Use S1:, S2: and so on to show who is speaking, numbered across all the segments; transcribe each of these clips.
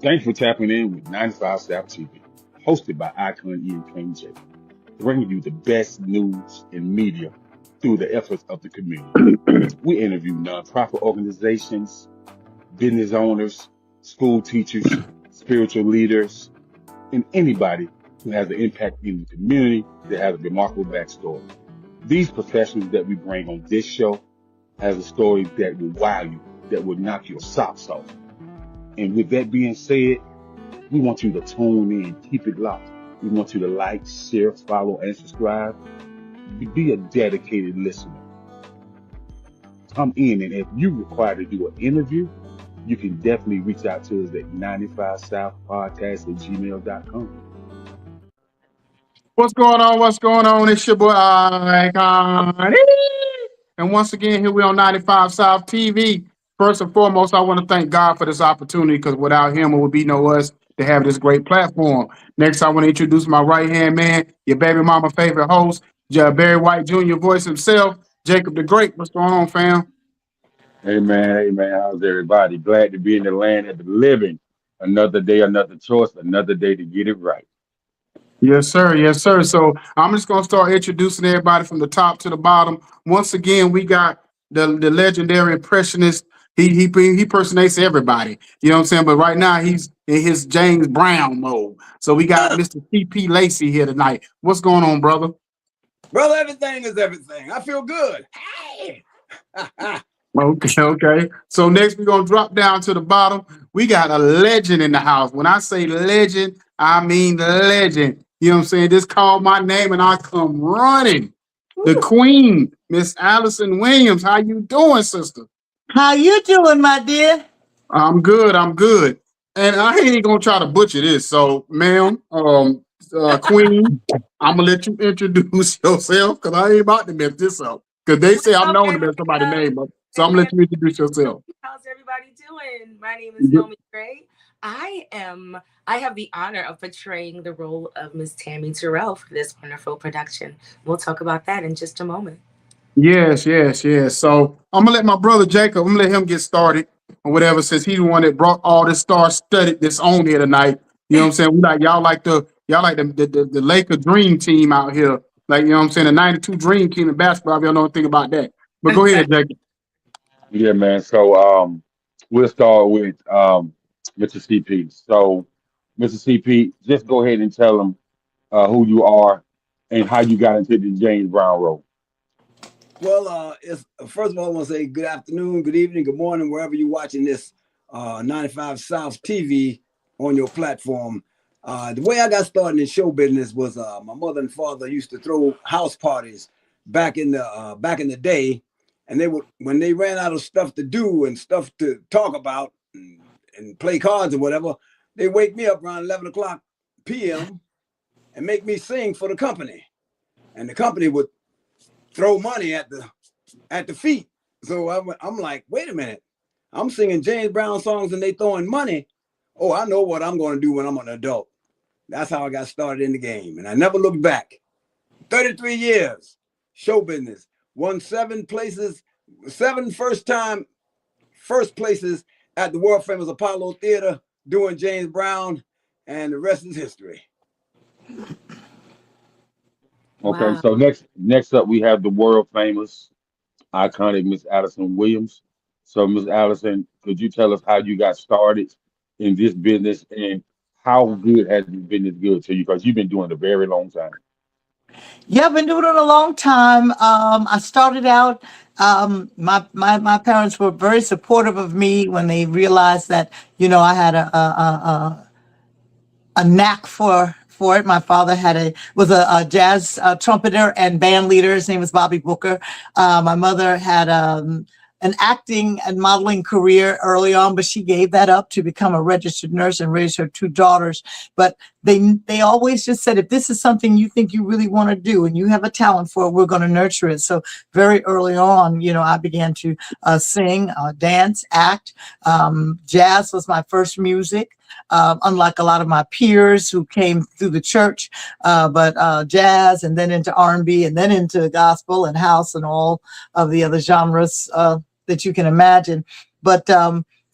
S1: Thanks for tapping in with 95 South TV, hosted by Icon Ian J, bringing you the best news and media through the efforts of the community. We interview nonprofit organizations, business owners, school teachers, spiritual leaders, and anybody who has an impact in the community that has a remarkable backstory. These professionals that we bring on this show has a story that will wow you, that will knock your socks off. And with that being said, we want you to tune in, keep it locked. We want you to like, share, follow, and subscribe. Be a dedicated listener. Come in, and if you require to do an interview, you can definitely reach out to us at 95southpodcast@gmail.com.
S2: What's going on? What's going on? It's your boy Ikon. And once again, here we on 95 South TV. First and foremost, I want to thank God for this opportunity because without him, it would be no us to have this great platform. Next, I want to introduce my right-hand man, your baby mama favorite host, Barry White Jr., voice himself, Jacob the Great. What's going on, fam?
S1: Hey man, how's everybody? Glad to be in the land of the living. Another day, another choice, another day to get it right.
S2: Yes, sir. Yes, sir. So I'm just gonna start introducing everybody from the top to the bottom. Once again, we got the legendary impressionist. He impersonates everybody. You know what I'm saying? But right now he's in his James Brown mode. So we got Mr. TP Lacey here tonight. What's going on, brother?
S3: Brother, everything is everything. I feel good. Hey.
S2: Okay, okay. So next we're gonna drop down to the bottom. We got a legend in the house. When I say legend, I mean the legend. You know what I'm saying? Just call my name and I come running. The queen, Miss Alyson Williams. How you doing, sister?
S4: How you doing, my dear?
S2: I'm good. I'm good. And I ain't gonna try to butcher this. So, ma'am, queen, I'm gonna let you introduce yourself because I ain't about to mess this up. Because they say I'm known to mess somebody's name up. So I'm gonna let you introduce yourself.
S5: How's everybody doing? My name is Gnomi Gre. I have the honor of portraying the role of Miss Tammy Terrell for this wonderful production. We'll talk about that in just a moment.
S2: Yes, yes, yes. So I'm gonna let my brother Jacob, I'm gonna let him get started or whatever, since he's the one that brought all this star studded this on here tonight. You know what I'm saying? We like y'all like the Laker dream team out here. Like, you know what I'm saying, the 92 dream team in basketball. If y'all know anything about that. But go ahead, Jacob.
S1: Yeah, man. So we'll start with Mr. CP. So, Mr. CP, just go ahead and tell them who you are and how you got into the James Brown role.
S3: Well, it's first of all, I want to say good afternoon, good evening, good morning, wherever you're watching this 95 South TV on your platform. The way I got started in show business was my mother and father used to throw house parties back in the day, and they would, when they ran out of stuff to do and stuff to talk about and play cards or whatever, they wake me up around 11 o'clock p.m. and make me sing for the company, and the company would throw money at the feet. So I'm like, wait a minute, I'm singing James Brown songs and they throwing money. Oh, I know what I'm going to do when I'm an adult. That's how I got started in the game, and I never looked back. 33 years, show business, won 7 places, 7 first places at the world famous Apollo Theater doing James Brown, and the rest is history.
S1: Okay,
S5: Wow.
S1: so next up we have the world famous, iconic Miss Alyson Williams. So, Miss Alyson, could you tell us how you got started in this business and how good has this business good to you? Because you've been doing it a very long time.
S4: Yeah, I've been doing it a long time. I started out. My parents were very supportive of me when they realized that I had a knack for it. My father was a jazz trumpeter and band leader. His name was Bobby Booker. My mother had an acting and modeling career early on, but she gave that up to become a registered nurse and raise her 2 daughters. But they always just said, if this is something you think you really want to do and you have a talent for it, we're going to nurture it. So very early on, I began to sing, dance, act. Jazz was my first music. Unlike a lot of my peers who came through the church, but jazz, and then into R&B, and then into gospel and house and all of the other genres that you can imagine. But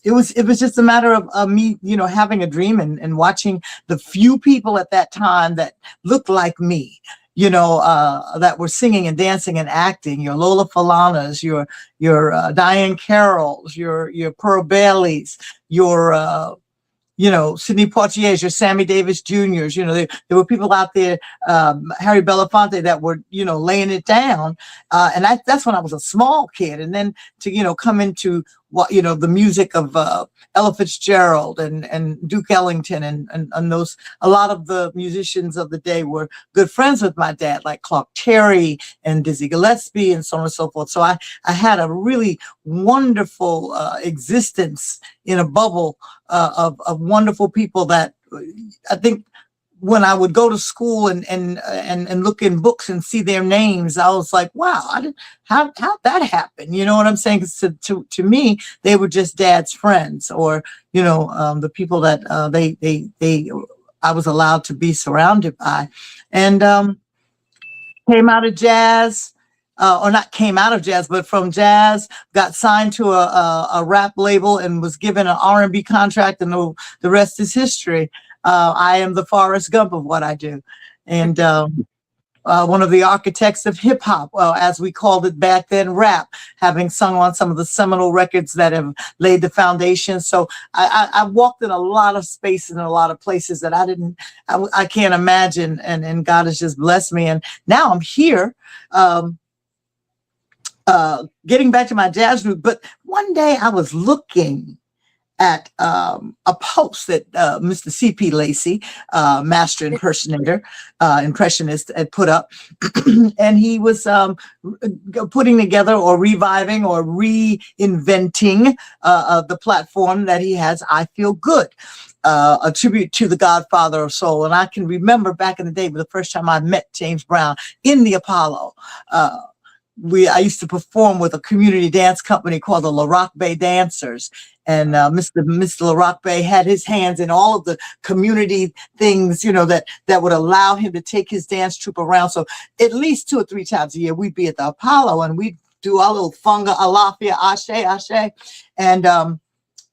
S4: it was just a matter of me, you know, having a dream and watching the few people at that time that looked like me, you know, that were singing and dancing and acting. Your Lola Falanas, your Diane Carrolls, your Pearl Baileys, your you know, Sidney Poitiers, your Sammy Davis Juniors. You know, there were people out there, Harry Belafonte, that were, you know, laying it down. And that's when I was a small kid. And then to, you know, come into what, you know, the music of Ella Fitzgerald and Duke Ellington and those, a lot of the musicians of the day were good friends with my dad, like Clark Terry and Dizzy Gillespie and so on and so forth. So I had a really wonderful existence in a bubble of wonderful people that I think when I would go to school and look in books and see their names, I was like, wow, how'd that happen? You know what I'm saying? 'Cause to me, they were just dad's friends, or, you know, the people that I was allowed to be surrounded by. And came out of jazz, or not came out of jazz, but from jazz, got signed to a rap label and was given an R&B contract, and the rest is history. I am the Forrest Gump of what I do. And one of the architects of hip hop, as we called it back then, rap, having sung on some of the seminal records that have laid the foundation. So I walked in a lot of spaces and a lot of places that I can't imagine. And God has just blessed me. And now I'm here, getting back to my jazz root. But one day I was looking at a post that Mr. C.P. Lacey, master impressionist, had put up. And he was putting together or reviving or reinventing the platform that he has, I Feel Good, a tribute to the Godfather of Soul. And I can remember back in the day, the first time I met James Brown in the Apollo. I used to perform with a community dance company called the LaRock Bay Dancers. And Mr. LaRock Bay had his hands in all of the community things, you know, that would allow him to take his dance troupe around. So at least 2 or 3 times a year, we'd be at the Apollo and we'd do our little funga, alafia, ashe. And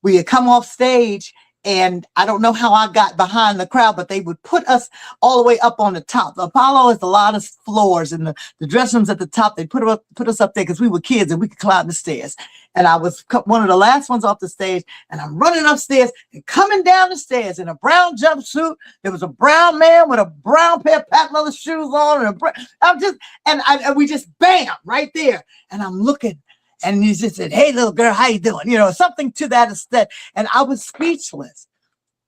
S4: we had come off stage. And I don't know how I got behind the crowd, but they would put us all the way up on the top. The Apollo has a lot of floors, and the dressing rooms at the top. They put us up there because we were kids and we could climb the stairs. And I was one of the last ones off the stage, and I'm running upstairs and coming down the stairs in a brown jumpsuit. There was a brown man with a brown pair of patent leather shoes on, and we just bam right there. And I'm looking. And he just said, "Hey, little girl, how you doing?" You know, something to that extent. And I was speechless.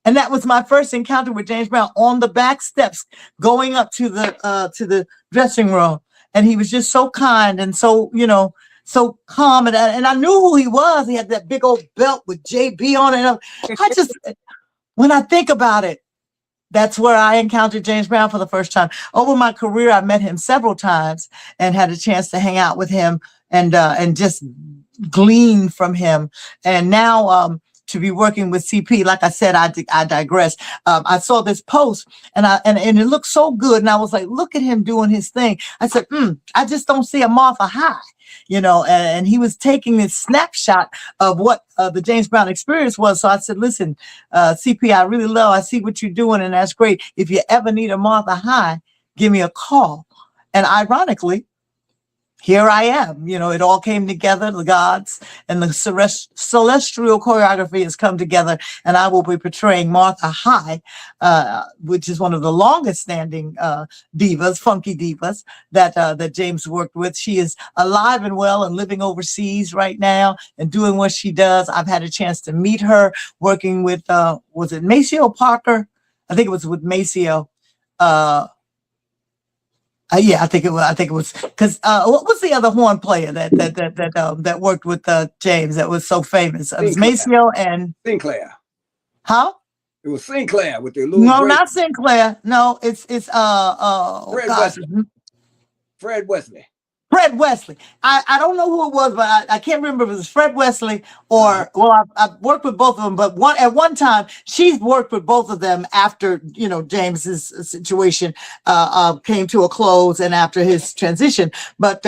S4: And that was my first encounter with James Brown on the back steps, going up to the dressing room. And he was just so kind and so, you know, so calm. And I knew who he was. He had that big old belt with JB on it. When I think about it, that's where I encountered James Brown for the first time. Over my career, I met him several times and had a chance to hang out with him and just glean from him. And now to be working with CP, like I said, I digress. I saw this post and it looked so good. And I was like, look at him doing his thing. I said, I just don't see a Martha High, you know, and he was taking this snapshot of what the James Brown experience was. So I said, listen, CP, I see what you're doing, and that's great. If you ever need a Martha High, give me a call. And ironically, here I am. You know, it all came together. The gods and the celestial choreography has come together, and I will be portraying Martha High, which is one of the longest standing divas, funky divas that James worked with. She is alive and well and living overseas right now and doing what she does. I've had a chance to meet her working with, was it Maceo Parker? I think it was with Maceo. Yeah, I think it was because what was the other horn player that worked with James that was so famous? It was Maceo and
S3: Sinclair.
S4: Huh?
S3: It was Sinclair with the little.
S4: No, not Sinclair. No, it's
S3: Fred Wesley.
S4: Fred Wesley. I don't know who it was, but I can't remember if it was Fred Wesley or, well, I've worked with both of them, but at one time, she's worked with both of them after, you know, James's situation came to a close and after his transition. But,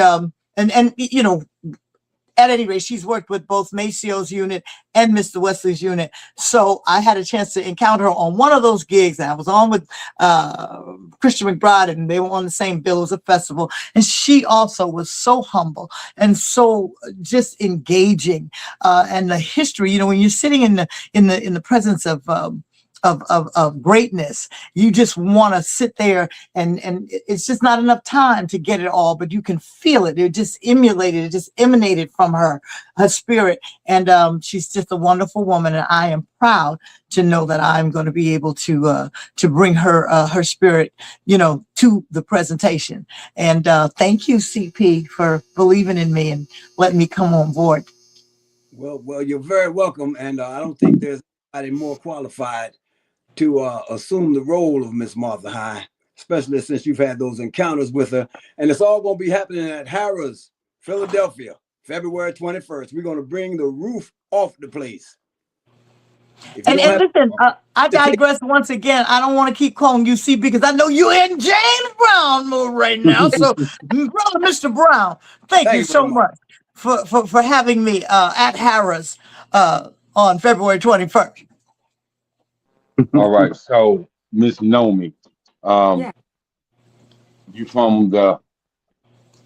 S4: and you know, at any rate, she's worked with both Maceo's unit and Mr. Wesley's unit. So I had a chance to encounter her on one of those gigs. I was on with Christian McBride, and they were on the same bill. It was a festival. And she also was so humble and so just engaging. And the history, you know, when you're sitting in the presence of greatness, you just want to sit there, and it's just not enough time to get it all, but you can feel it. It just emulated, it just emanated from her spirit. And she's just a wonderful woman, and I am proud to know that I'm going to be able to bring her spirit, you know, to the presentation. And thank you, CP, for believing in me and letting me come on board.
S3: Well, you're very welcome, and I don't think there's anybody more qualified to assume the role of Miss Martha High, especially since you've had those encounters with her. And it's all going to be happening at Harrah's, Philadelphia, February 21st. We're going to bring the roof off the place.
S4: And listen, I digress once again. I don't want to keep calling you C because I know you're in James Brown mode right now. So, brother, Mr. Brown, thank you so much for having me at Harrah's on February 21st.
S1: All right. So, Miss Gnomi,
S5: Yeah.
S1: you from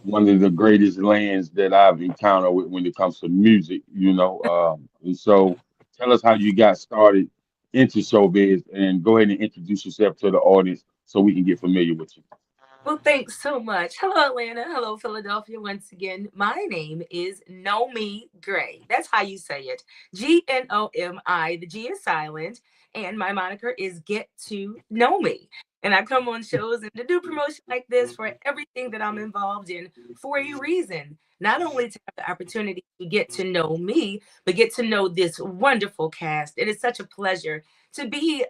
S1: one of the greatest lands that I've encountered when it comes to music, you know. And so tell us how you got started into showbiz, and go ahead and introduce yourself to the audience so we can get familiar with you.
S5: Well, thanks so much. Hello, Atlanta. Hello, Philadelphia. Once again, my name is Gnomi Gre. That's how you say it. Gnomi. The G is silent, and my moniker is Get to Know Me. And I come on shows and to do promotion like this for everything that I'm involved in for a reason. Not only to have the opportunity to get to know me, but get to know this wonderful cast. It is such a pleasure to be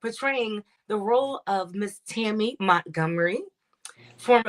S5: portraying the role of Miss Tammy Montgomery,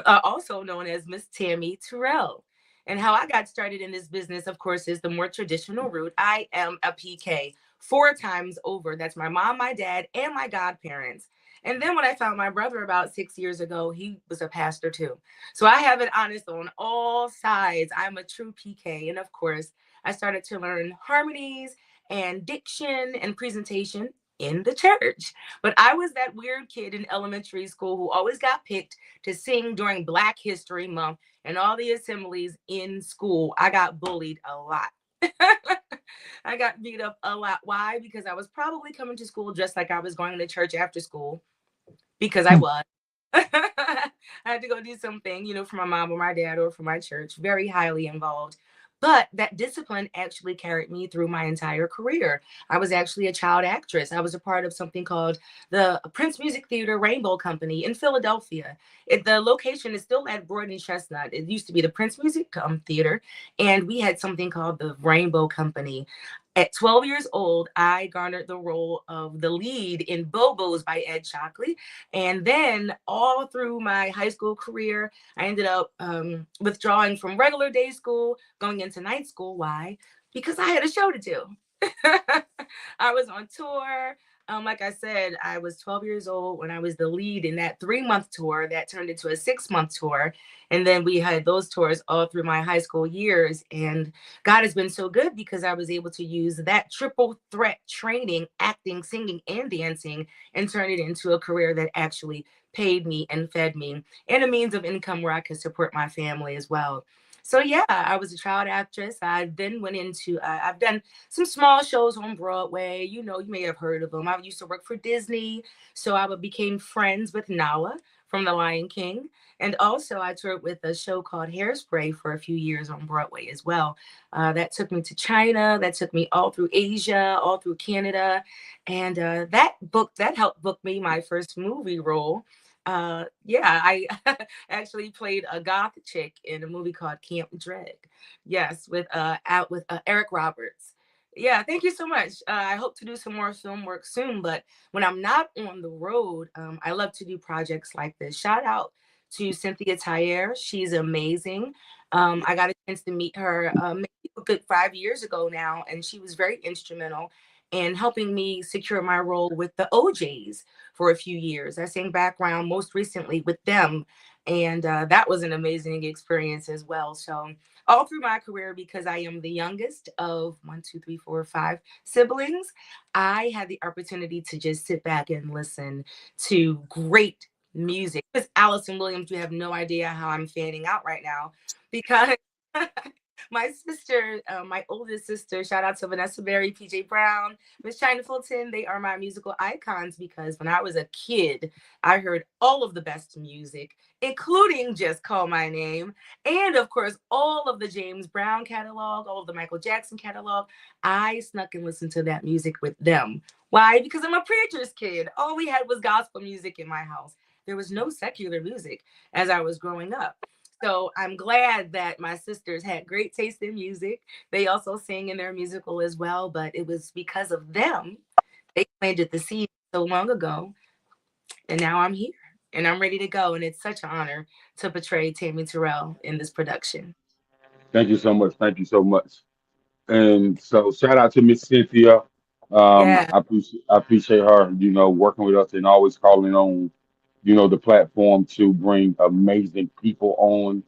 S5: also known as Miss Tammy Terrell. And how I got started in this business, of course, is the more traditional route. I am a PK 4 times over. That's my mom, my dad, and my godparents. And then when I found my brother about 6 years ago, he was a pastor too. So I have it honest on all sides. I'm a true PK. And of course, I started to learn harmonies and diction and presentation in the church. But I was that weird kid in elementary school who always got picked to sing during Black History Month and all the assemblies in school. I got bullied a lot. I got beat up a lot. Why? Because I was probably coming to school dressed like I was going to church after school, because I was. I had to go do something, you know, for my mom or my dad or for my church, very highly involved. But that discipline actually carried me through my entire career. I was actually a child actress. I was a part of something called the Prince Music Theater Rainbow Company in Philadelphia. The location is still at Broad and Chestnut. It used to be the Prince Music Theater, and we had something called the Rainbow Company. At 12 years old, I garnered the role of the lead in Bobos by Ed Shockley. And then all through my high school career, I ended up withdrawing from regular day school, going into night school. Why? Because I had a show to do. I was on tour. Like I said, I was 12 years old when I was the lead in that 3-month tour that turned into a 6-month tour. And then we had those tours all through my high school years. And God has been so good because I was able to use that triple threat training, acting, singing, and dancing, and turn it into a career that actually paid me and fed me, and a means of income where I could support my family as well. So yeah, I was a child actress. I then went into, I've done some small shows on Broadway. You know, you may have heard of them. I used to work for Disney. So I became friends with Nala from The Lion King. And also I toured with a show called Hairspray for a few years on Broadway as well. That took me to China. That took me all through Asia, all through Canada. And that helped book me my first movie role. I actually played a goth chick in a movie called Camp Dread. Yes, with Eric Roberts. Yeah, thank you so much. I hope to do some more film work soon, but when I'm not on the road, I love to do projects like this. Shout out to Cynthia Tyer. She's amazing. I got a chance to meet her maybe a good 5 years ago now, and she was very instrumental and helping me secure my role with the OJs for a few years. I sang background most recently with them, and that was an amazing experience as well. So all through my career, because I am the youngest of 5 siblings, I had the opportunity to just sit back and listen to great music. It's Alyson Williams. You have no idea how I'm fanning out right now because my sister, my oldest sister, shout out to Vanessa Berry, PJ Brown, Miss China Fulton. They are my musical icons because when I was a kid, I heard all of the best music, including Just Call My Name, and of course, all of the James Brown catalog, all of the Michael Jackson catalog. I snuck and listened to that music with them. Why? Because I'm a preacher's kid. All we had was gospel music in my house. There was no secular music as I was growing up. So I'm glad that my sisters had great taste in music. They also sing in their musical as well, but it was because of them. They planted the seed so long ago, and now I'm here and I'm ready to go. And it's such an honor to portray Tammy Terrell in this production.
S1: Thank you so much. Thank you so much. And so shout out to Miss Cynthia.
S5: Yeah.
S1: I appreciate her, working with us and always calling on, the platform to bring amazing people on.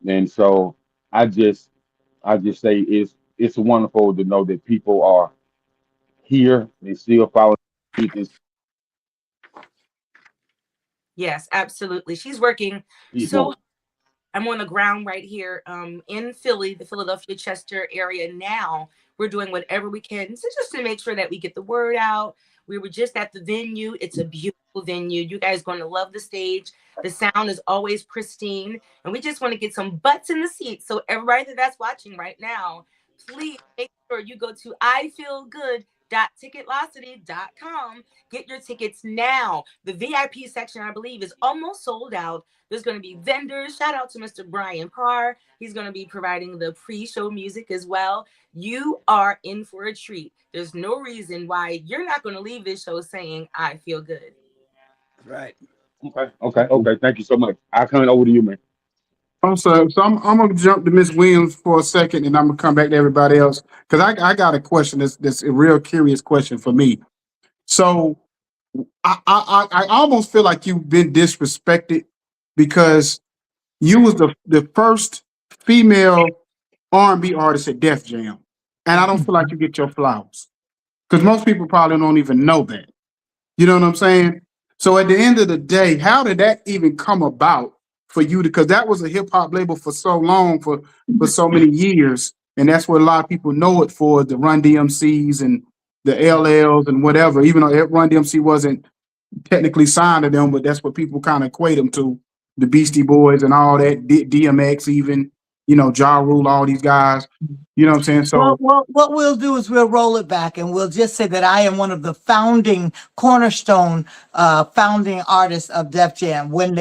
S1: And so I just I just say it's wonderful to know that people are here and still following this.
S5: Yes, absolutely. She's working
S1: Keep
S5: so.
S1: going.
S5: I'm on the ground right here in Philly, the Philadelphia Chester area now. We're doing whatever we can just to make sure that we get the word out. We were just at the venue. It's a beautiful venue. You guys going to love the stage. The sound is always pristine. And we just want to get some butts in the seats. So everybody that's watching right now, please make sure you go to ifeelgood.ticketlocity.com. Get your tickets now. The VIP section, I believe, is almost sold out. There's going to be vendors. Shout out to Mr. Brian Parr. He's going to be providing the pre-show music as well. You are in for a treat. There's no reason why you're not going to leave this show saying, I feel good.
S3: Right.
S1: Okay. Thank you so much. I come over to you, man.
S2: So I'm gonna jump to Miss Williams for a second, and I'm gonna come back to everybody else because I got a question that's a real curious question for me. So I almost feel like you've been disrespected because you was the first female R&B artist at Def Jam, and I don't feel like you get your flowers because most people probably don't even know that. You know what I'm saying? So at the end of the day, how did that even come about for you? Because that was a hip hop label for so long, for so many years, and that's what a lot of people know it for, the Run DMCs and the LLs and whatever. Even though Run DMC wasn't technically signed to them, but that's what people kind of equate them to, the Beastie Boys and all that, DMX, even, Ja Rule, all these guys. You know what I'm saying?
S4: Well,
S2: So
S4: what we'll do is we'll roll it back and we'll just say that I am one of the founding cornerstone, founding artists of Def Jam. When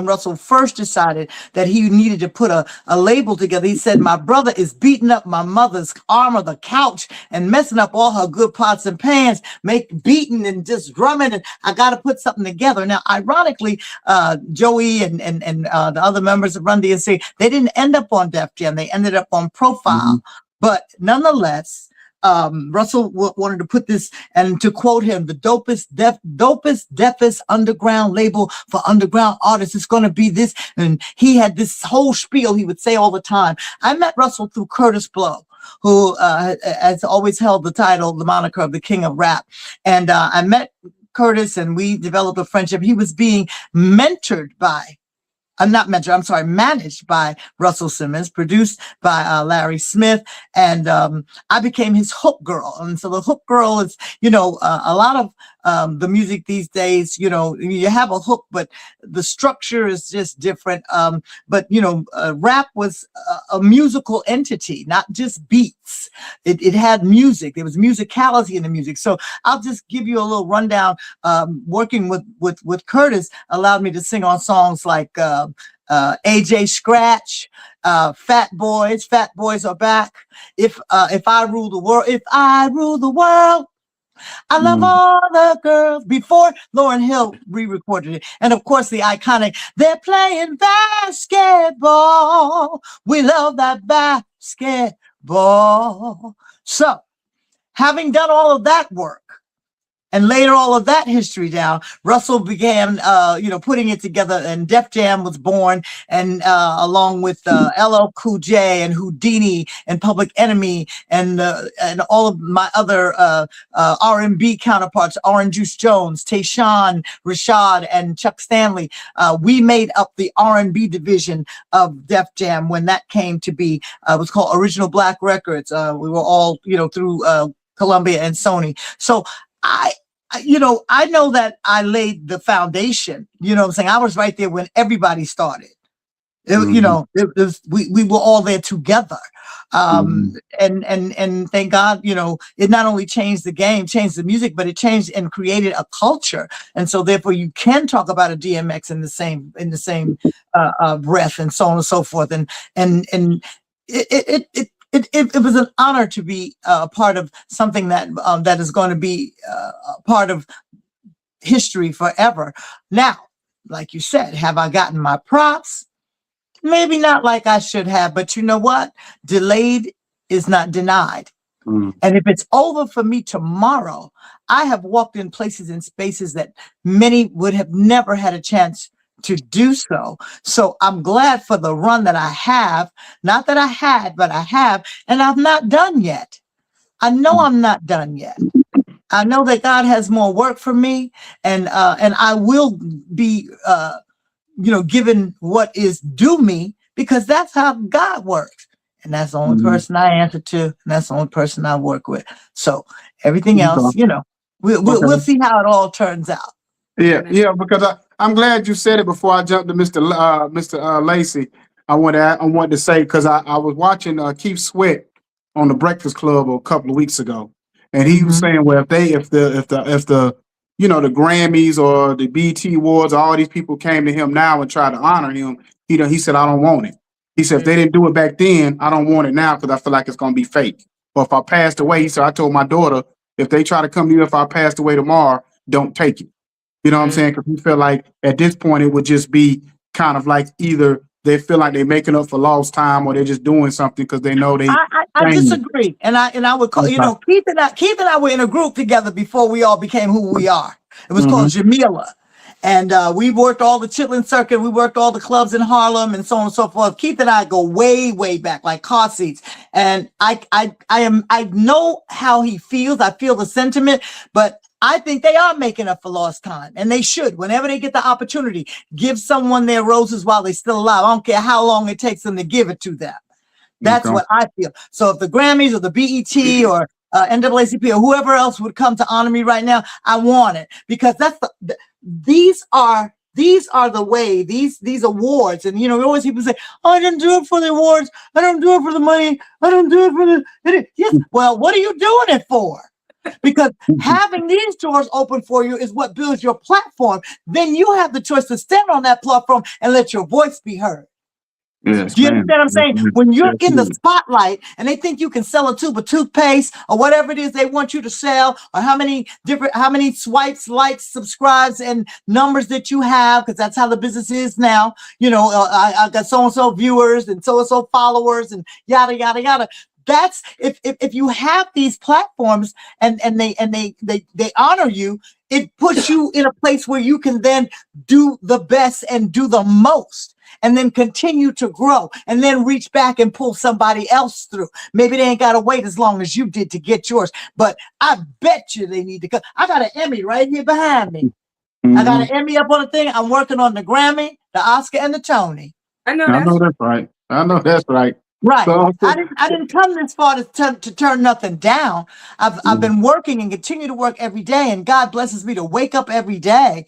S4: Russell first decided that he needed to put a label together, he said, "My brother is beating up my mother's arm of the couch and messing up all her good pots and pans, beating and just drumming, and I got to put something together." Now, ironically, Joey and the other members of Run DMC, they didn't end up on Def Jam. They ended up on Profile. But nonetheless, Russell wanted to put this, and to quote him, the dopest, deafest underground label for underground artists. It's going to be this. And he had this whole spiel he would say all the time. I met Russell through Curtis Blow, who has always held the moniker of the king of rap. And I met Curtis and we developed a friendship. He was being mentored by managed by Russell Simmons, produced by Larry Smith, and I became his hook girl. And so the hook girl is, a lot of the music these days, you have a hook, but the structure is just different. But rap was a musical entity, not just beats. It had music. There was musicality in the music. So I'll just give you a little rundown. Working with Curtis allowed me to sing on songs like AJ Scratch, Fat Boys Are Back. If I rule the world, I love all the girls. Before Lauryn Hill re-recorded it. And of course the iconic, they're playing basketball. We love that basketball. So having done all of that work and laid all of that history down, Russell began, putting it together, and Def Jam was born, and along with LL Cool J and Houdini and Public Enemy and all of my other R&B counterparts, Orange Juice Jones, Tayshaun, Rashad, and Chuck Stanley. We made up the R&B division of Def Jam when that came to be. It was called Original Black Records. We were all, through Columbia and Sony. So I know that I laid the foundation. You know what I'm saying? I was right there when everybody started. We were all there together. And thank God, it not only changed the game, changed the music, but it changed and created a culture. And so therefore you can talk about a DMX in the same breath, and so on and so forth. And it was an honor to be a part of something that is going to be a part of history forever. Now, like you said, have I gotten my props? Maybe not like I should have, but you know what? Delayed is not denied. And if it's over for me tomorrow, I have walked in places and spaces that many would have never had a chance to do so. So I'm glad for the run that I have. Not that I had, but I have, and I'm not done yet. I know I'm not done yet. I know that God has more work for me, and I will be given what is due me, because that's how God works. And that's the only person I answer to, and that's the only person I work with. So everything else, we'll see how it all turns out.
S2: Yeah, because I'm glad you said it before I jumped to Mr. Lacey. I wanted to say, because I was watching Keith Sweat on the Breakfast Club a couple of weeks ago, and he was saying, well, if the Grammys or the BET Awards, all these people came to him now and tried to honor him, he said, I don't want it. He said, if they didn't do it back then, I don't want it now, because I feel like it's going to be fake. Or if I passed away, he said, I told my daughter, if they try to come to you if I passed away tomorrow, don't take it. You know what I'm saying? Because we feel like at this point it would just be kind of like either they feel like they're making up for lost time, or they're just doing something because they know they.
S4: I disagree, and I would call Keith and I were in a group together before we all became who we are. It was called Jamila, and we worked all the Chitlin circuit. We worked all the clubs in Harlem and so on and so forth. Keith and I go way back, like car seats, and I know how he feels. I feel the sentiment, but I think they are making up for lost time, and they should. Whenever they get the opportunity, give someone their roses while they're still alive. I don't care how long it takes them to give it to them. That's what I feel. So if the Grammys or the BET or NAACP or whoever else would come to honor me right now, I want it, because that's these are the way, these awards. And always people say, oh, I didn't do it for the awards, I don't do it for the money, I don't do it for the yes. Well, what are you doing it for? Because having these doors open for you is what builds your platform. Then you have the choice to stand on that platform and let your voice be heard.
S2: Yes,
S4: do you understand what I'm saying? When you're in the spotlight and they think you can sell a tube of toothpaste or whatever it is they want you to sell, or how many swipes, likes, subscribes, and numbers that you have, because that's how the business is now. I got so-and-so viewers and so-and-so followers and yada, yada, yada. That's if you have these platforms and they honor you, it puts you in a place where you can then do the best and do the most, and then continue to grow, and then reach back and pull somebody else through. Maybe they ain't got to wait as long as you did to get yours, but I bet you they need to come. I got an Emmy right here behind me. I got an Emmy up on the thing. I'm working on the Grammy, the Oscar, and the Tony.
S2: I know that's right.
S4: Right.
S2: So,
S4: I didn't come this far to turn nothing down. I've been working and continue to work every day, and God blesses me to wake up every day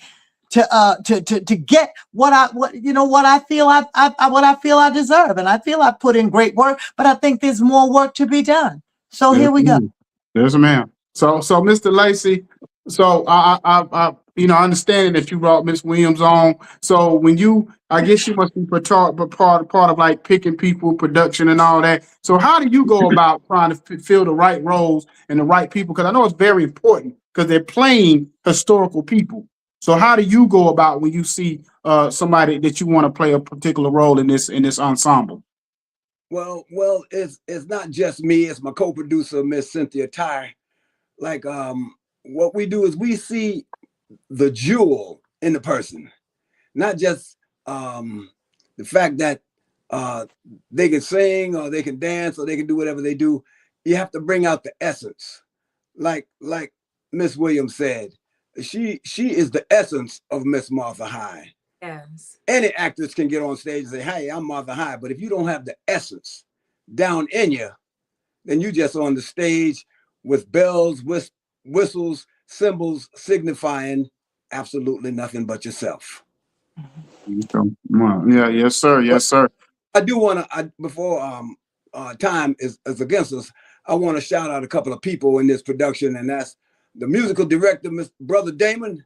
S4: to get what I feel I deserve. And I feel I put in great work, but I think there's more work to be done. So here we go.
S2: There's a man. So Mr. Lacey, so I understanding that you brought Miss Williams on. So when I guess you must be part of like picking people, production, and all that. So how do you go about trying to fill the right roles and the right people? Because I know it's very important, because they're playing historical people. So how do you go about when you see somebody that you want to play a particular role in this ensemble?
S3: Well, it's not just me. It's my co-producer, Miss Cynthia Tyre. like what we do is we see the jewel in the person, not just the fact that they can sing or they can dance or they can do whatever they do. You have to bring out the essence. Like Miss Williams said, she is the essence of Miss Martha High.
S5: Yes.
S3: Any actress can get on stage and say, "Hey, I'm Martha High," but if you don't have the essence down in you, then you just on the stage with bells, whistles, cymbals signifying absolutely nothing but yourself.
S2: Yeah, yes, sir. Yes, sir.
S3: I do want to, before time is against us, I want to shout out a couple of people in this production, and that's the musical director, Mr. Brother Damon.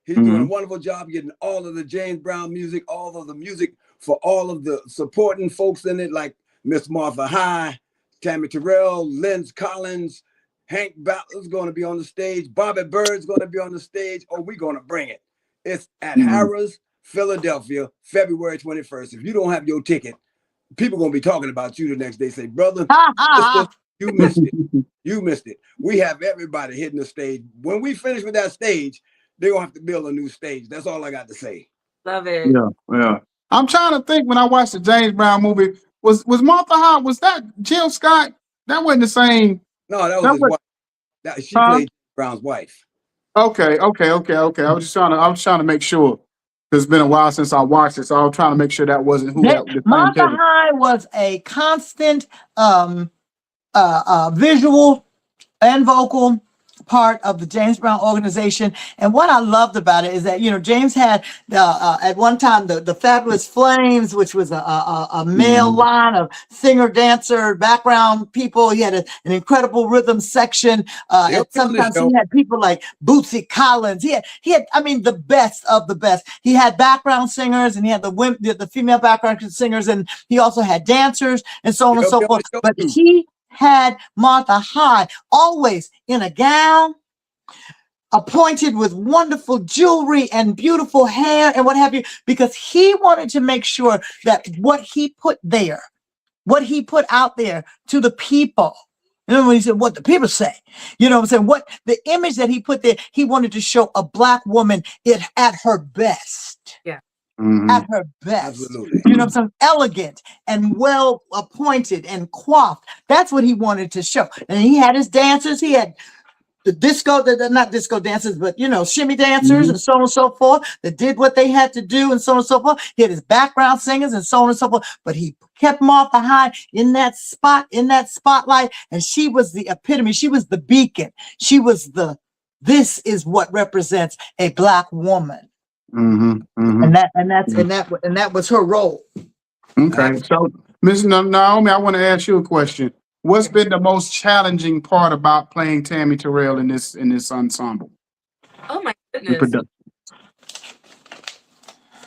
S3: He's doing a wonderful job getting all of the James Brown music, all of the music for all of the supporting folks in it, like Miss Martha High, Tammy Terrell, Lynn Collins, Hank Butler's going to be on the stage, Bobby Bird's going to be on the stage. Oh, we're going to bring it. It's at Harrah's, Philadelphia, February 21st. If you don't have your ticket, people are going to be talking about you the next day. Say, brother, sister, you missed it. You missed it. We have everybody hitting the stage. When we finish with that stage, they're going to have to build a new stage. That's all I got to say.
S5: Love it.
S2: Yeah. I'm trying to think when I watched the James Brown movie, was Martha High, was that Jill Scott? That wasn't the same.
S3: No, that was his wife. She played Brown's wife.
S2: Okay. I was trying to make sure. It's been a while since I watched it, so I was trying to make sure that wasn't who that was.
S4: Martha High was a constant visual and vocal part of the James Brown organization. And what I loved about it is that, James had at one time the Fabulous Flames, which was a male line of singer, dancer, background people. He had an incredible rhythm section. And sometimes he had people like Bootsy Collins. He had, the best of the best. He had background singers, and he had the female background singers, and he also had dancers and so on and so forth. But he had Martha High always in a gown, appointed with wonderful jewelry and beautiful hair and what have you, because he wanted to make sure that what he put out there to the people, when he said what the people say, what the image that he put there, he wanted to show a Black woman at her best.
S5: Yeah.
S4: At her best.
S3: Absolutely.
S4: Elegant and well appointed and coiffed. That's what he wanted to show. And he had his dancers. He had the disco, not disco dancers, but shimmy dancers and so on and so forth, that did what they had to do and so on and so forth. He had his background singers and so on and so forth. But he kept Martha High in that spotlight, and she was the epitome. She was the beacon. She was this is what represents a Black woman. And that was her role.
S2: Okay, so Ms. Naomi, I want to ask you a question. What's been the most challenging part about playing Tammy Terrell in this ensemble?
S5: Oh my goodness.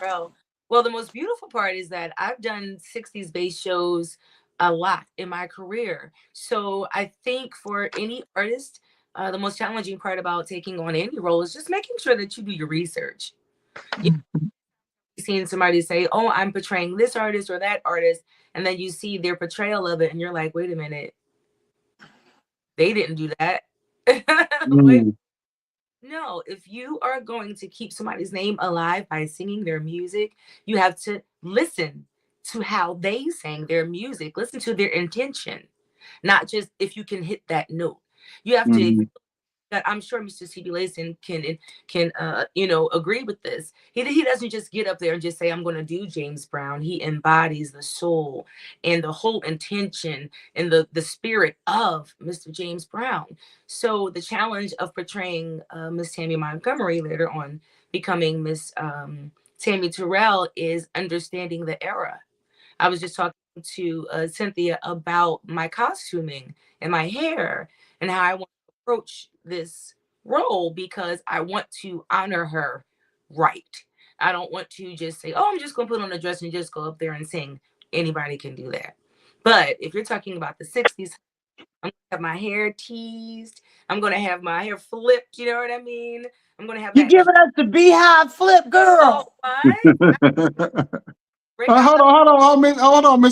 S5: Well, the most beautiful part is that I've done 60s based shows a lot in my career. So I think for any artist, the most challenging part about taking on any role is just making sure that you do your research. Seeing somebody say, "Oh, I'm portraying this artist or that artist," and then you see their portrayal of it, and you're like, "Wait a minute, they didn't do that." No, if you are going to keep somebody's name alive by singing their music, you have to listen to how they sang their music, listen to their intention, not just if you can hit that note. You have to. That I'm sure Mr. C.B. Lacey can agree with this. He doesn't just get up there and just say, "I'm going to do James Brown." He embodies the soul and the whole intention and the spirit of Mr. James Brown. So the challenge of portraying Miss Tammy Montgomery later on becoming Miss Tammy Terrell is understanding the era. I was just talking to Cynthia about my costuming and my hair and how I want to approach this role, because I want to honor her right. I don't want to just say, "Oh, I'm just going to put on a dress and just go up there and sing." Anybody can do that. But if you're talking about the 60s, I'm going to have my hair teased. I'm going to have my hair flipped. You know what I mean? I'm going to have
S4: you giving us the beehive flip, girl.
S2: Hold on,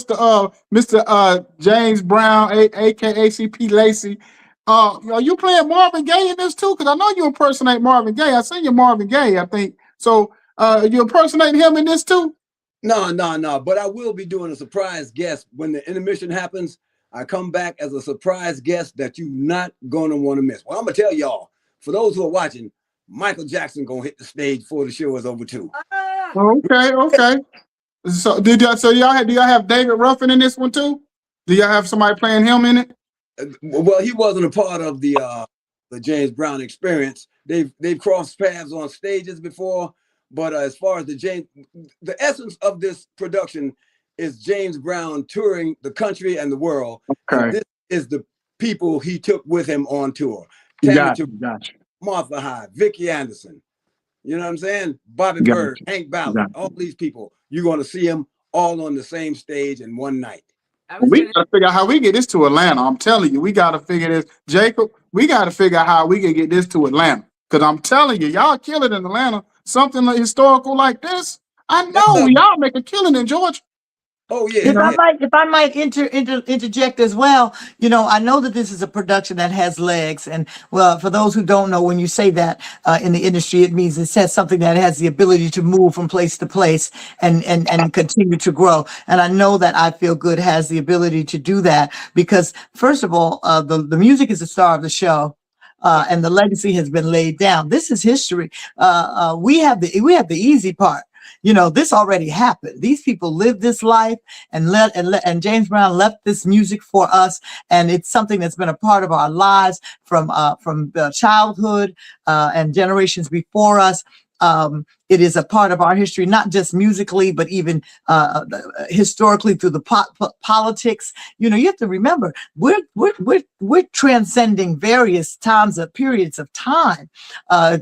S2: Mr. James Brown, aka CP Lacey. Are you playing Marvin Gaye in this too? Because I know you impersonate Marvin Gaye. I seen you Marvin Gaye, I think. So you impersonate him in this too?
S3: No. But I will be doing a surprise guest when the intermission happens. I come back as a surprise guest that you're not gonna want to miss. Well, I'm gonna tell y'all, for those who are watching, Michael Jackson gonna hit the stage before the show is over too.
S2: Okay. So do y'all have David Ruffin in this one too? Do y'all have somebody playing him in it?
S3: Well, he wasn't a part of the James Brown experience. They've crossed paths on stages before, but as far as the essence of this production is James Brown touring the country and the world.
S2: Okay.
S3: And this is the people he took with him on tour.
S2: Gotcha.
S3: Martha Hyde, Vicki Anderson. You know what I'm saying? Bobby Bird, Hank Ballard, all these people. You're going to see them all on the same stage in one night.
S2: We got to figure out how we get this to Atlanta. I'm telling you, we got to figure this. Jacob, we got to figure out how we can get this to Atlanta. Because I'm telling you, y'all kill it in Atlanta. Something historical like this, I know y'all make a killing in Georgia.
S3: Oh yeah.
S4: If I might interject as well, I know that this is a production that has legs, and well, for those who don't know, when you say that in the industry, it means it says something that has the ability to move from place to place and continue to grow. And I know that I Feel Good has the ability to do that because, first of all, the music is the star of the show. And the legacy has been laid down. This is history. We have the easy part. This already happened. These people lived this life and James Brown left this music for us. And it's something that's been a part of our lives from childhood and generations before us. It is a part of our history, not just musically, but even historically through the politics. You have to remember we're transcending various periods of time.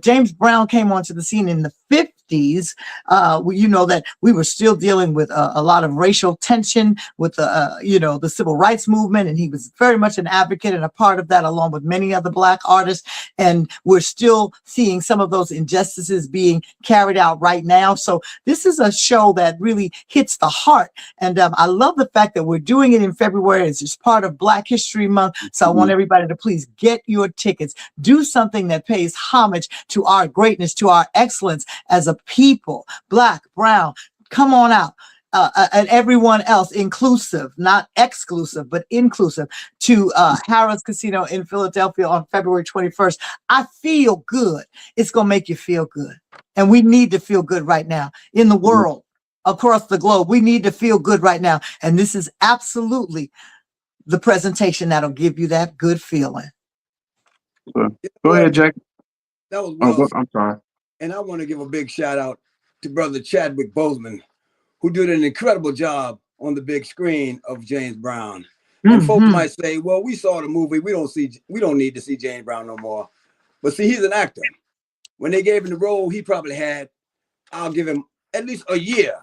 S4: James Brown came onto the scene in the 50s. That we were still dealing with a lot of racial tension with the civil rights movement, and he was very much an advocate and a part of that, along with many other Black artists. And we're still seeing some of those injustices being carried out right now. So this is a show that really hits the heart. And I love the fact that we're doing it in February. It's just part of Black History Month. So I want everybody to please get your tickets. Do something that pays homage to our greatness, to our excellence as a people, Black, brown. Come on out. And everyone else, inclusive, not exclusive, but inclusive, to Harrah's Casino in Philadelphia on February 21st. I feel good. It's going to make you feel good. And we need to feel good right now in the world, across the globe. We need to feel good right now. And this is absolutely the presentation that'll give you that good feeling.
S2: Go ahead, Jack.
S3: That was
S2: I'm sorry.
S3: And I want to give a big shout out to Brother Chadwick Boseman, who did an incredible job on the big screen of James Brown. And folks might say, well, we saw the movie. We don't need to see James Brown no more. But see, he's an actor. When they gave him the role, he probably had, I'll give him at least a year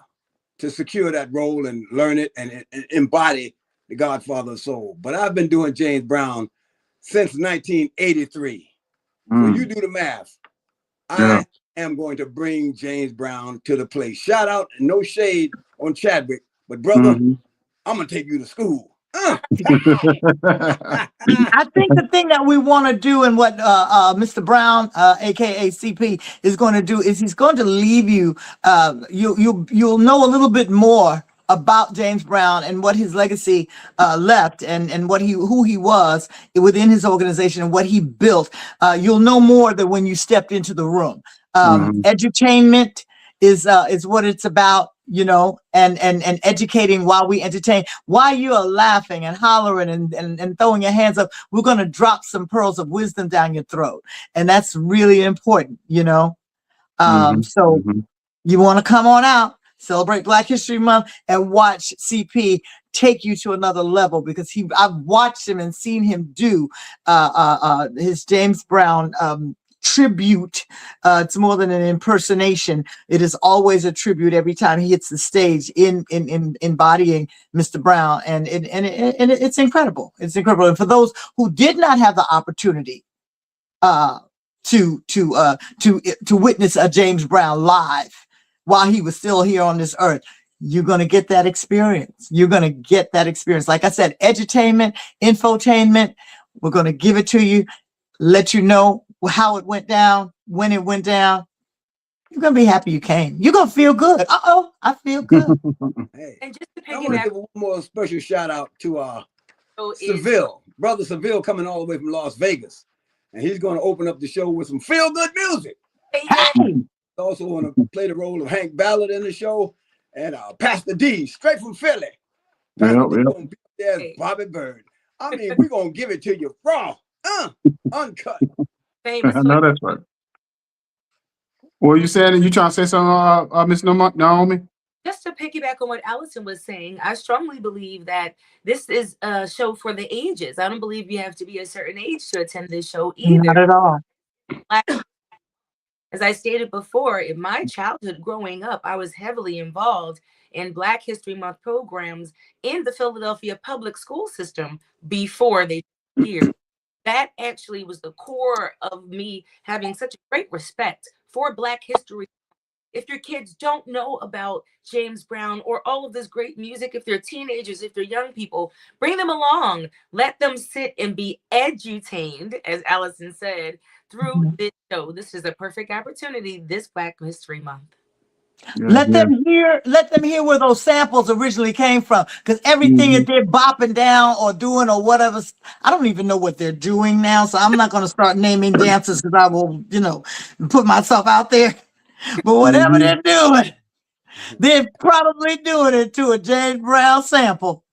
S3: to secure that role and learn it and embody the Godfather of Soul. But I've been doing James Brown since 1983. So you do the math. I am going to bring James Brown to the place. Shout out and no shade on Chadwick, but brother, I'm gonna take you to school.
S4: I think the thing that we want to do and what Mr. Brown, aka CP, is going to do is he's going to leave you. You'll know a little bit more about James Brown and what his legacy left and who he was within his organization and what he built. You'll know more than when you stepped into the room. Edutainment is what it's about, and educating while we entertain. While you are laughing and hollering and throwing your hands up, we're going to drop some pearls of wisdom down your throat. And that's really important, So you want to come on out, celebrate Black History Month, and watch CP take you to another level, because I've watched him and seen him do his James Brown tribute. It's more than an impersonation. It is always a tribute every time he hits the stage in embodying Mr. Brown, and it's incredible. It's incredible. And for those who did not have the opportunity to witness a James Brown live while he was still here on this earth, you're going to get that experience. You're going to get that experience. Like I said, edutainment, infotainment. We're going to give it to you, let you know how it went down, when it went down. You're going to be happy you came. You're going to feel good. Uh-oh, I feel good.
S3: Hey,
S5: And just to
S3: I want to
S5: piggyback,
S3: give one more special shout out to
S5: so is
S3: Seville, brother Seville, coming all the way from Las Vegas, and he's going to open up the show with some feel good music.
S4: Hey,
S3: Also want to play the role of Hank Ballard in the show, and Pastor D, straight from Philly. Pastor D gonna be there as Bobby Bird. I mean, we're gonna give it to you raw, uncut.
S5: famous.
S2: I know that's right. What you said? You trying to say something, Miss Naomi?
S5: Just to piggyback on what Alyson was saying, I strongly believe that this is a show for the ages. I don't believe you have to be a certain age to attend this show
S4: not
S5: either.
S4: at all.
S5: As I stated before, in my childhood growing up, I was heavily involved in Black History Month programs in the Philadelphia public school system before they disappeared. That actually was the core of me having such a great respect for Black history. If your kids don't know about James Brown or all of this great music, if they're teenagers, if they're young people, bring them along. Let them sit and be edutained, as Alyson said, through this show. This is a perfect opportunity this Black History Month.
S4: Let them hear where those samples originally came from. Because everything that they're bopping down or doing or whatever, I don't even know what they're doing now. So I'm not going to start naming dancers because I will, put myself out there. But whatever they're doing, they're probably doing it to a James Brown sample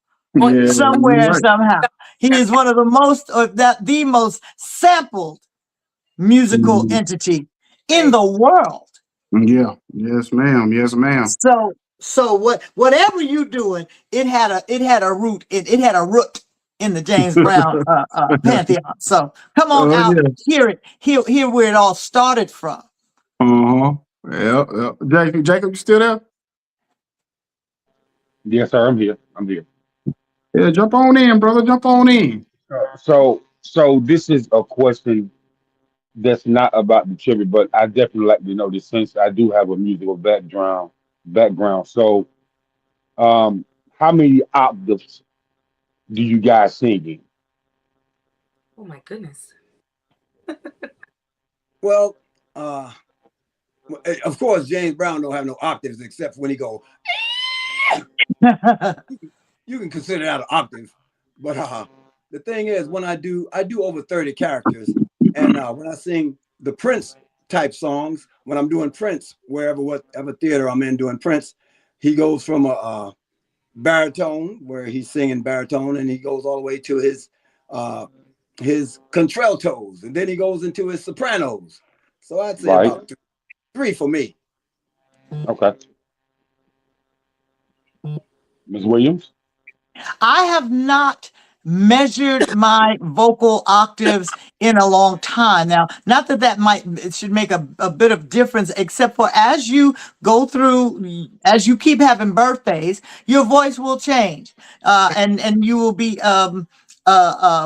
S4: somewhere, somehow. He is one of the most, the most sampled musical entity in the world.
S2: Yeah. Yes, ma'am. Yes, ma'am.
S4: So whatever you doing, it had a root. It had a root in the James Brown pantheon. So come on out, hear it, hear where it all started from.
S2: Yeah. Jacob, you still there?
S1: Yes, sir. I'm here. I'm here.
S2: Yeah, jump on in, brother. Jump on in.
S1: So this is a question that's not about the trivia, but I definitely like to know this since I do have a musical background. So, how many octaves do you guys sing in?
S5: Oh my goodness.
S3: Well, of course, James Brown don't have no octaves except when he go. You can consider that an octave, but the thing is, when I do over 30 characters, and when I sing the Prince type songs, when I'm doing Prince, whatever theater I'm in doing Prince, he goes from a baritone where he's singing baritone, and he goes all the way to his contraltos, and then he goes into his sopranos. So I'd say
S1: Right.
S3: about three for me.
S1: Okay. Ms. Williams?
S4: I have not measured my vocal octaves in a long time. Now, not that it should make a bit of difference, except for as you go through, as you keep having birthdays, your voice will change, and you will be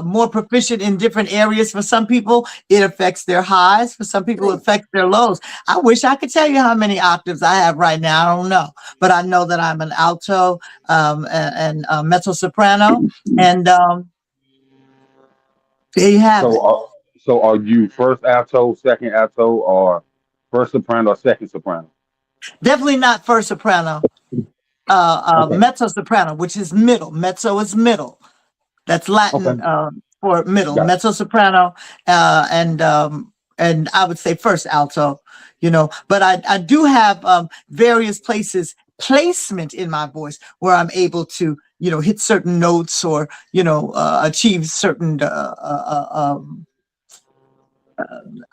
S4: more proficient in different areas. For some people, it affects their highs. For some people, it affects their lows. I wish I could tell you how many octaves I have right now. I don't know, but I know that I'm an alto and mezzo soprano, and there you have it.
S1: So are you first alto, second alto, or first soprano or second soprano?
S4: Definitely not first soprano.
S1: Okay.
S4: Mezzo soprano, which is middle. Mezzo is middle. That's Latin
S1: Okay.
S4: for middle.
S1: Got it.
S4: Mezzo soprano, and I would say first alto. But I do have various placement in my voice where I'm able to hit certain notes or achieve certain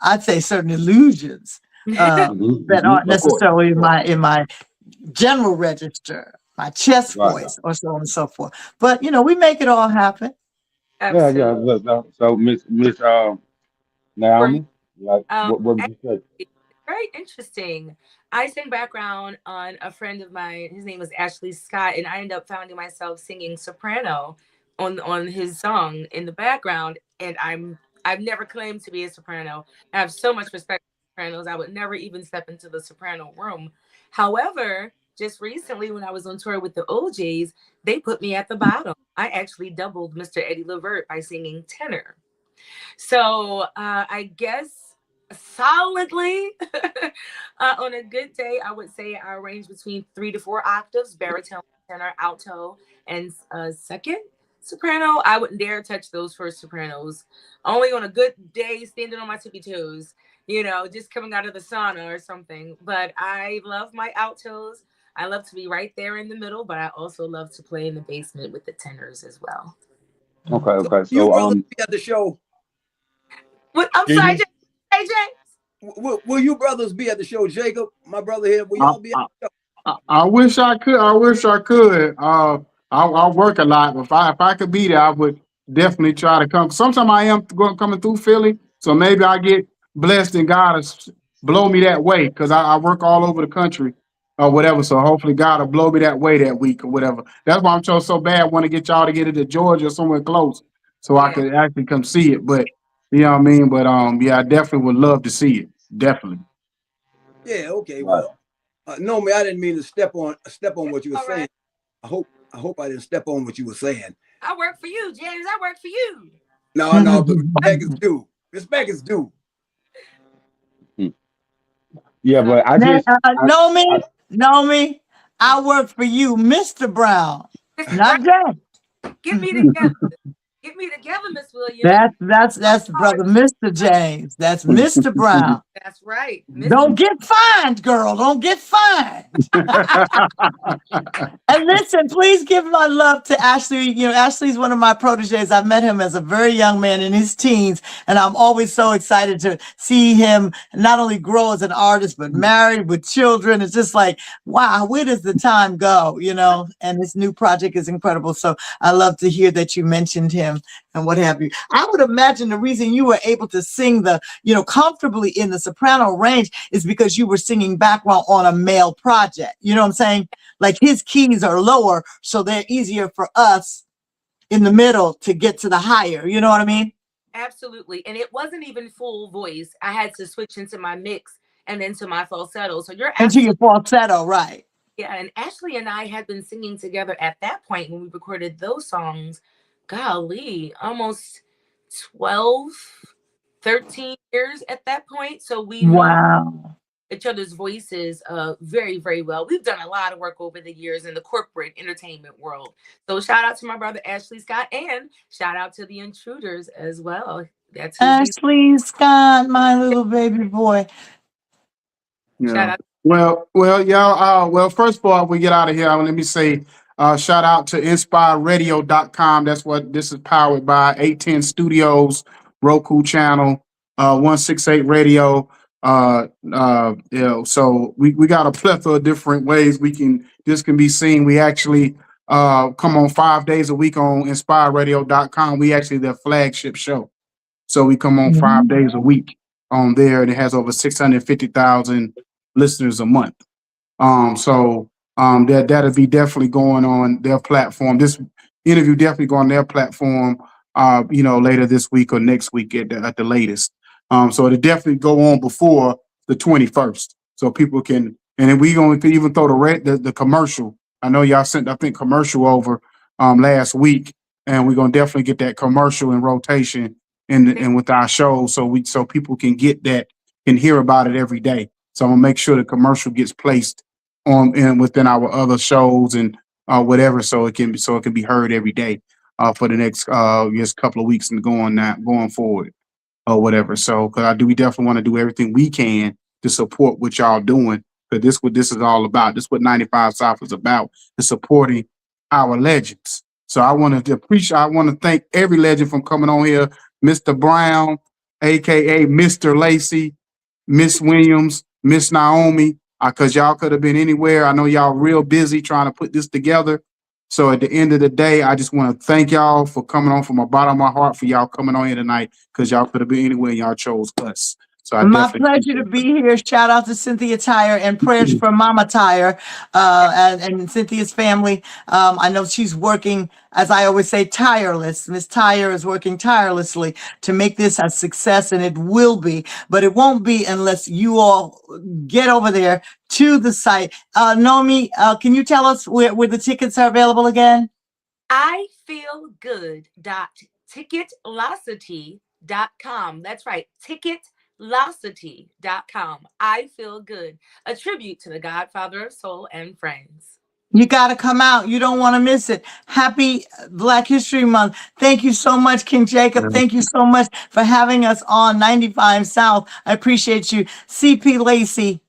S4: I'd say certain illusions that aren't
S1: Of course.
S4: necessarily
S1: Of course.
S4: in my general register, my chest
S1: Right.
S4: voice, or so on and so forth. But we make it all happen.
S1: Yeah, yeah.
S5: Absolutely.
S1: So Miss
S5: For me,
S1: Naomi, like
S5: um,
S1: what would you say?
S5: very interesting. I sing background on a friend of mine. His name was Ashley Scott, and I ended up finding myself singing soprano on his song in the background. And I've never claimed to be a soprano. I have so much respect for sopranos. I would never even step into the soprano room. However, just recently when I was on tour with the OJs, they put me at the bottom. I actually doubled Mr. Eddie Levert by singing tenor. So I guess solidly on a good day, I would say I range between 3 to 4 octaves, baritone, tenor, alto, and second soprano. I wouldn't dare touch those first sopranos. Only on a good day, standing on my tippy toes, just coming out of the sauna or something. But I love my altos. I love to be right there in the middle, but I also love to play in the basement with the tenors as well.
S1: Okay,
S3: So
S1: okay.
S3: you
S1: So
S3: brothers be at the show?
S5: I'm
S1: excuse
S5: sorry,
S1: me?
S5: AJ.
S3: Will you brothers be at the show, Jacob? My brother here. Will y'all be at the show?
S2: I wish I could. I wish I could. I work a lot. If I could be there, I would definitely try to come. Sometimes I am coming through Philly, so maybe I get blessed and God will blow me that way because I work all over the country or whatever. So hopefully God will blow me that way that week or whatever. That's why I'm so bad. I want to get y'all to get it to Georgia or somewhere close so I
S5: Yeah.
S2: could actually come see it. But you know what I mean. But yeah, I definitely would love to see it. Definitely.
S3: Yeah. Okay.
S1: Right.
S3: Well, no, man. I didn't mean to step on what you were
S5: All
S3: saying.
S5: right.
S3: I hope I didn't step on what you were saying.
S5: I work for you, James. I work for you.
S3: No, no. But respect is due. Respect is due.
S1: Hmm. Yeah,
S5: So
S1: but I just
S4: Know
S1: I
S4: me, know me. I work for you, Mr. Brown,
S5: Mr. Brown,
S4: not Jack.
S5: get me together. Get me together, Miss Williams.
S4: That's brother Mr. James. That's Mr. Brown.
S5: That's right, Mr.
S4: Don't get fined, girl. Don't get fined. And listen, please give my love to Ashley. You know, Ashley's one of my proteges. I met him as a very young man in his teens, and I'm always so excited to see him not only grow as an artist, but married with children. It's just like, wow, where does the time go? You know, and this new project is incredible. So I love to hear that you mentioned him and what have you. I would imagine the reason you were able to sing comfortably in the soprano range is because you were singing background on a male project. You know what I'm saying? Like his keys are lower, so they're easier for us in the middle to get to the higher. You know what I mean?
S5: Absolutely. And it wasn't even full voice. I had to switch into my mix and then to my falsetto. So you're
S4: Into your
S5: absolutely,
S4: falsetto, right?
S5: yeah. And Ashley and I had been singing together at that point when we recorded those songs. Golly, almost 12, 13 years at that point. So we know
S4: Wow.
S5: each other's voices very, very well. We've done a lot of work over the years in the corporate entertainment world. So shout out to my brother Ashley Scott and shout out to the Intruders as well. That's who we
S4: Ashley Scott, my little baby boy.
S5: shout
S2: Yeah.
S5: out.
S2: Well, y'all. Well, first of all, we get out of here. Let me say, shout out to inspireradio.com. That's what this is powered by. 810 Studios, Roku channel, 168 Radio. So we got a plethora of different ways this can be seen. We actually come on 5 days a week on inspireradio.com. We actually their flagship show. So we come on 5 days a week on there, and it has over 650,000 listeners a month. That'll be definitely going on their platform. This interview definitely go on their platform, later this week or next week at the latest. So it'll definitely go on before the 21st, so people can. And then we going to even throw the commercial. I know y'all sent I think commercial over last week, and we're gonna definitely get that commercial in rotation and with our shows, so people can get that and hear about it every day. So I'm gonna make sure the commercial gets placed on and within our other shows and whatever, so it can be heard every day for the next just couple of weeks and going forward or whatever. So because we definitely want to do everything we can to support what y'all doing. Because this what this is all about. This is what 95 South is about, is supporting our legends. So I want to thank every legend from coming on here. Mr. Brown, aka Mr. Lacey, Miss Williams, Miss Naomi, because y'all could have been anywhere. I know y'all real busy trying to put this together. So at the end of the day, I just want to thank y'all for coming on from the bottom of my heart for y'all coming on here tonight, because y'all could have been anywhere and y'all chose us. So I
S4: My
S2: definitely
S4: pleasure to
S2: appreciate
S4: be here. Shout out to Cynthia Tyre and prayers for Mama Tyre and Cynthia's family. I know she's working, as I always say, tireless. Miss Tyre is working tirelessly to make this a success, and it will be. But it won't be unless you all get over there to the site. Nomi, can you tell us where the tickets are available again?
S5: I feel good. Ticketvelocity.com. Ticketvelocity.com. That's right, Ticketvelocity.com. I Feel Good, a tribute to the Godfather of Soul and Friends.
S4: You got to come out. You don't want to miss it. Happy Black History Month. Thank you so much, King Jacob. Thank you so much for having us on 95 South. I appreciate you. CP Lacey,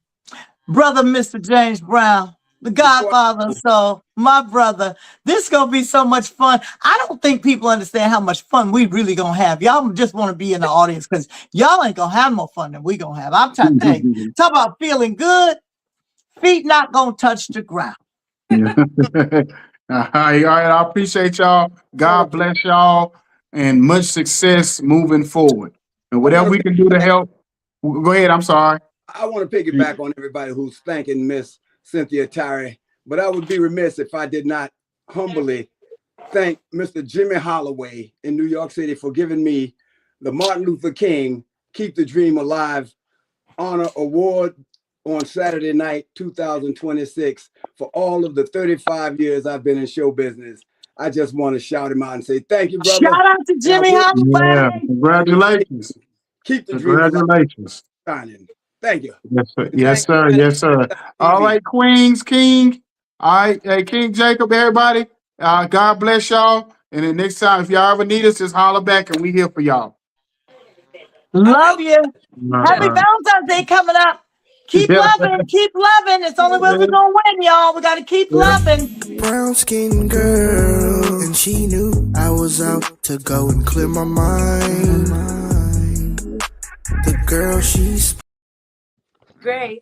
S4: brother Mr. James Brown, the Godfather of Soul, my brother. This is going to be so much fun. I don't think people understand how much fun we really going to have. Y'all just want to be in the audience because y'all ain't going to have more fun than we going to have. I'm trying to tell you. Talk about feeling good. Feet not going to touch the ground.
S2: Yeah. All right, I appreciate y'all. God bless y'all and much success moving forward. And whatever we can do to help, go ahead. I'm sorry.
S3: I want to piggyback on everybody who's thanking Miss Cynthia Tyree, but I would be remiss if I did not humbly thank Mr. Jimmy Holloway in New York City for giving me the Martin Luther King Keep the Dream Alive Honor Award on Saturday night, 2026, for all of the 35 years I've been in show business. I just want to shout him out and say, thank you, brother.
S4: Shout out to Jimmy Holloway.
S2: Yeah, congratulations.
S3: Keep the dream
S2: Congratulations.
S3: shining. Thank you.
S2: Yes, sir. Yes, sir. Yes, sir. All right, Queens, King. All right, hey, King Jacob, everybody. God bless y'all. And then next time, if y'all ever need us, just holler back and we here for y'all.
S4: Love you. Happy Valentine's Day coming up. Keep loving, keep loving. It's the only way we're gonna win, y'all. We gotta keep loving.
S6: Brown skin girl, and she knew I was out to go and clear my mind. The girl, she's
S5: Gre,